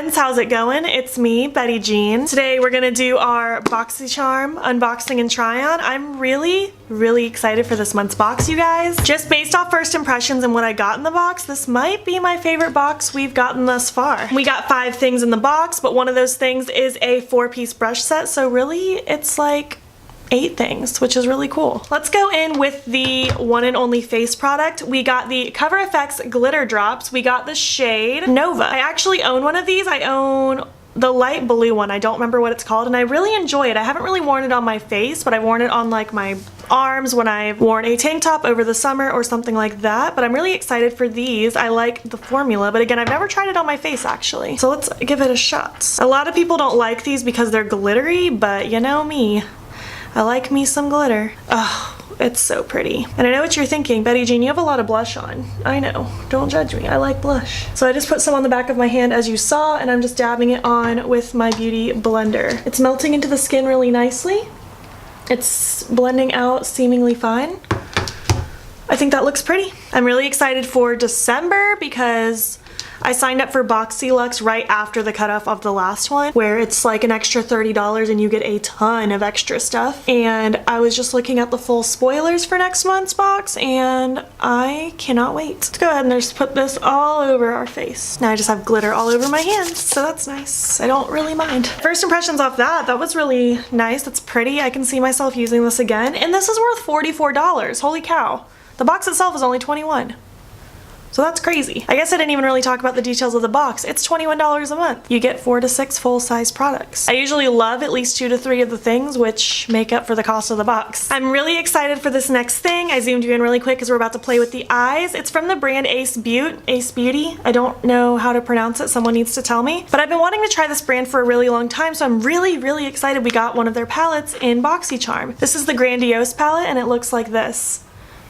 friends, how's it going? It's me, Betty Jean. Today we're gonna do our Boxycharm unboxing and try on. I'm really excited for this month's box, you guys. Just based off first impressions and what I got in the box, this might be my favorite box we've gotten thus far. We got 5 things in the box, but one of those things is a 4-piece brush set, so really it's like 8 things, which is really cool. Let's go in with the one and only face product. We got the Cover FX glitter drops. We got the shade Nova. I actually own one of these. I own the light blue one. I don't remember what it's called, and I really enjoy it. I haven't really worn it on my face, but I've worn it on like my arms when I've worn a tank top over the summer or something like that. But I'm really excited for these. I like the formula, but again, I've never tried it on my face actually. So let's give it a shot. A lot of people don't like these because they're glittery, but you know me. I like me some glitter. Oh, it's so pretty. And I know what you're thinking, Betty Jean, you have a lot of blush on. I know, don't judge me, I like blush. So I just put some on the back of my hand as you saw, and I'm just dabbing it on with my Beauty blender. It's melting into the skin really nicely. It's blending out seemingly fine. I think that looks pretty. I'm really excited for December because I signed up for Boxyluxe right after the cutoff of the last one, where it's like an extra $30 and you get a ton of extra stuff. And I was just looking at the full spoilers for next month's box and I cannot wait. Let's go ahead and just put this all over our face. Now I just have glitter all over my hands, so that's nice. I don't really mind. First impressions off that was really nice. That's pretty. I can see myself using this again. And this is worth $44. Holy cow. The box itself is only $21. So that's crazy. I guess I didn't even really talk about the details of the box. It's $21 a month. You get 4 to 6 full-size products. I usually love at least 2 to 3 of the things, which make up for the cost of the box. I'm really excited for this next thing. I zoomed you in really quick because we're about to play with the eyes. It's from the brand Ace Beauty. I don't know how to pronounce it. Someone needs to tell me. But I've been wanting to try this brand for a really long time, so I'm really excited we got one of their palettes in Boxycharm. This is the Grandiose palette, and it looks like this.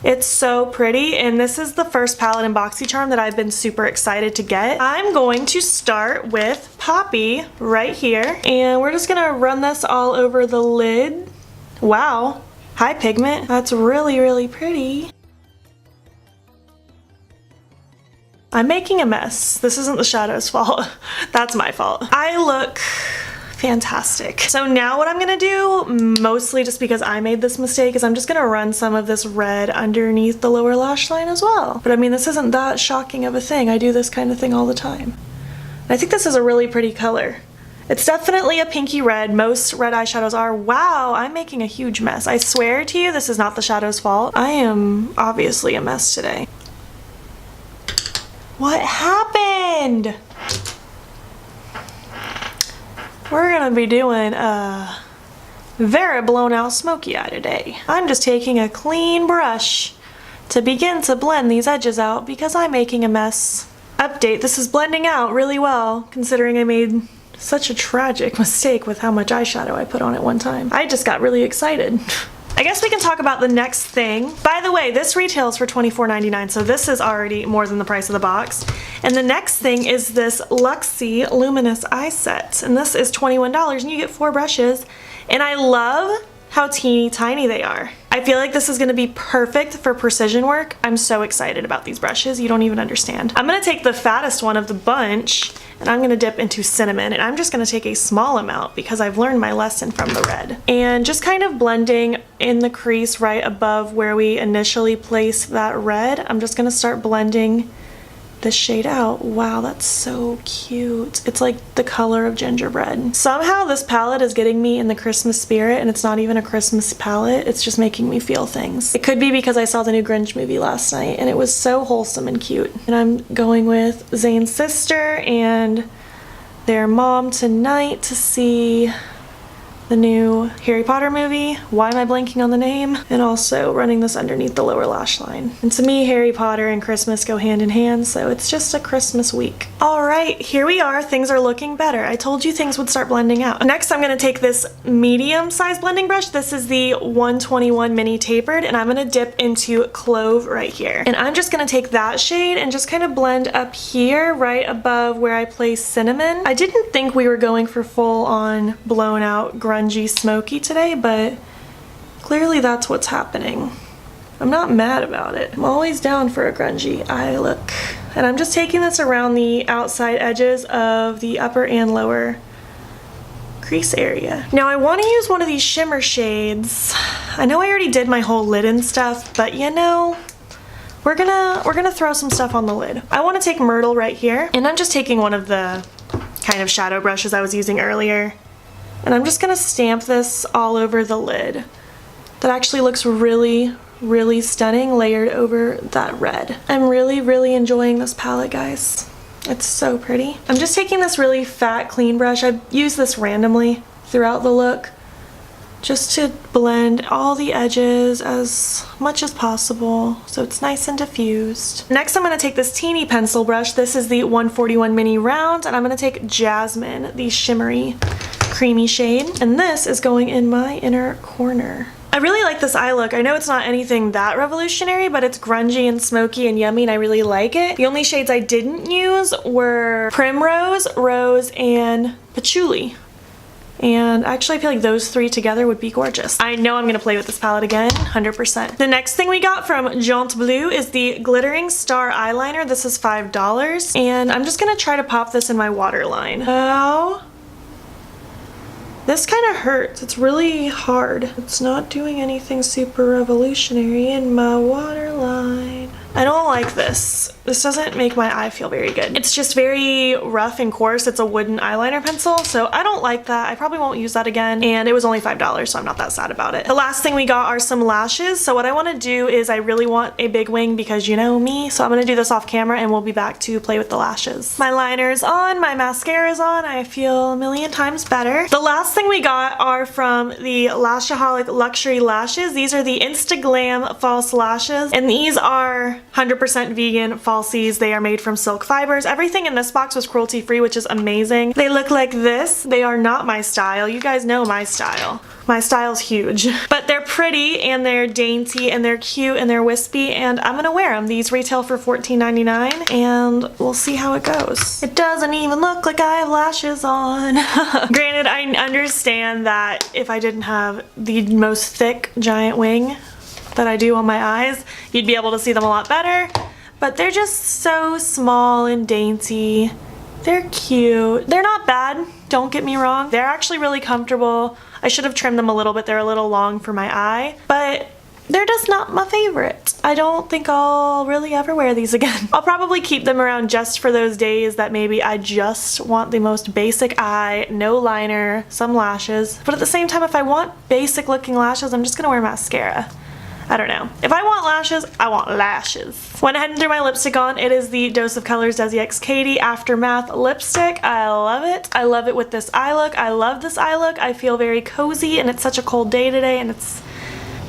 It's so pretty, and this is the first palette in Boxycharm that I've been super excited to get. I'm going to start with Poppy right here, and we're just gonna run this all over the lid. Wow, high pigment. That's really pretty. I'm making a mess. This isn't the shadow's fault. That's my fault. I look fantastic. So now what I'm gonna do, mostly just because I made this mistake, is I'm just gonna run some of this red underneath the lower lash line as well. But I mean, this isn't that shocking of a thing. I do this kind of thing all the time. And I think this is a really pretty color. It's definitely a pinky red. Most red eyeshadows are. Wow, I'm making a huge mess. I swear to you, this is not the shadow's fault. I am obviously a mess today. What happened? We're gonna be doing a very blown out smoky eye today. I'm just taking a clean brush to begin to blend these edges out because I'm making a mess. Update, this is blending out really well considering I made such a tragic mistake with how much eyeshadow I put on at one time. I just got really excited. I guess we can talk about the next thing. By the way, this retails for $24.99, so this is already more than the price of the box. And the next thing is this Luxie Luminous Eye Set, and this is $21, and you get 4 brushes. And I love how teeny tiny they are. I feel like this is gonna be perfect for precision work. I'm so excited about these brushes, you don't even understand. I'm gonna take the fattest one of the bunch, and I'm gonna dip into cinnamon, and I'm just gonna take a small amount because I've learned my lesson from the red. And just kind of blending in the crease right above where we initially placed that red, I'm just gonna start blending this shade out. Wow, that's so cute. It's like the color of gingerbread. Somehow this palette is getting me in the Christmas spirit, and it's not even a Christmas palette, it's just making me feel things. It could be because I saw the new Grinch movie last night and it was so wholesome and cute. And I'm going with Zayn's sister and their mom tonight to see the new Harry Potter movie. Why am I blanking on the name? And also running this underneath the lower lash line. And to me, Harry Potter and Christmas go hand in hand, so it's just a Christmas week. All right, here we are. Things are looking better. I told you things would start blending out. Next, I'm gonna take this medium-sized blending brush. This is the 121 Mini Tapered, and I'm gonna dip into Clove right here. And I'm just gonna take that shade and just kind of blend up here, right above where I placed Cinnamon. I didn't think we were going for full-on blown-out grungy smoky today, but clearly that's what's happening. I'm not mad about it. I'm always down for a grungy eye look. And I'm just taking this around the outside edges of the upper and lower crease area. Now I want to use one of these shimmer shades. I know I already did my whole lid and stuff, but you know, we're gonna throw some stuff on the lid. I want to take Myrtle right here, and I'm just taking one of the kind of shadow brushes I was using earlier, and I'm just gonna stamp this all over the lid. That actually looks really, really stunning layered over that red. I'm really enjoying this palette, guys. It's so pretty. I'm just taking this really fat, clean brush. I've used this randomly throughout the look just to blend all the edges as much as possible so it's nice and diffused. Next, I'm going to take this teeny pencil brush. This is the 141 mini round, and I'm going to take Jasmine, the shimmery, creamy shade, and this is going in my inner corner. I really like this eye look. I know it's not anything that revolutionary, but it's grungy and smoky and yummy, and I really like it. The only shades I didn't use were Primrose, Rose, and Patchouli. And actually I feel like those three together would be gorgeous. I know I'm gonna play with this palette again, 100%. The next thing we got from Jaunt Bleu is the Glittering Star Eyeliner. This is $5, and I'm just gonna try to pop this in my waterline. Oh. This kind of hurts. It's really hard. It's not doing anything super revolutionary in my waterline. I don't like this. This doesn't make my eye feel very good. It's just very rough and coarse. It's a wooden eyeliner pencil, so I don't like that. I probably won't use that again, and it was only $5, so I'm not that sad about it. The last thing we got are some lashes. So what I want to do is I really want a big wing because you know me, so I'm going to do this off camera and we'll be back to play with the lashes. My liner's on, my mascara's on. I feel a million times better. The last thing we got are from the Lashaholic Luxury Lashes. These are the Instaglam false lashes, and these are 100% vegan falsies. They are made from silk fibers. Everything in this box was cruelty free, which is amazing. They look like this. They are not my style. You guys know my style. My style's huge. But they're pretty and they're dainty and they're cute and they're wispy, and I'm gonna wear them. These retail for $14.99 and we'll see how it goes. It doesn't even look like I have lashes on. Granted, I understand that if I didn't have the most thick giant wing that I do on my eyes, you'd be able to see them a lot better, but they're just so small and dainty. They're cute. They're not bad, don't get me wrong. They're actually really comfortable. I should have trimmed them a little bit. They're a little long for my eye, but they're just not my favorite. I don't think I'll really ever wear these again. I'll probably keep them around just for those days that maybe I just want the most basic eye, no liner, some lashes. But at the same time, if I want basic looking lashes, I'm just gonna wear mascara. I don't know. If I want lashes, I want lashes. Went ahead and threw my lipstick on. It is the Dose of Colors Desi X Katy Aftermath lipstick. I love it. I love it with this eye look. I love this eye look. I feel very cozy, and it's such a cold day today, and it's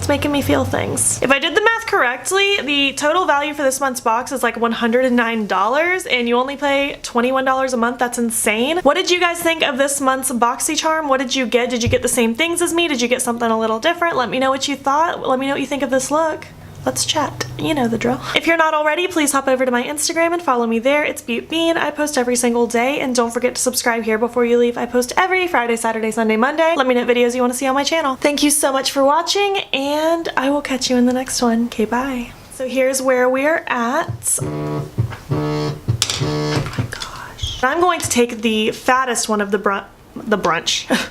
making me feel things. If I did the math correctly, the total value for this month's box is like $109, and you only pay $21 a month. That's insane. What did you guys think of this month's Boxycharm? What did you get? Did you get the same things as me? Did you get something a little different? Let me know what you thought. Let me know what you think of this look. Let's chat. You know the drill. If you're not already, please hop over to my Instagram and follow me there. It's beautbean. I post every single day, and don't forget to subscribe here before you leave. I post every Friday, Saturday, Sunday, Monday. Let me know what videos you want to see on my channel. Thank you so much for watching, and I will catch you in the next one. Okay, bye. So here's where we're at. Oh my gosh. I'm going to take the fattest one of the brunch.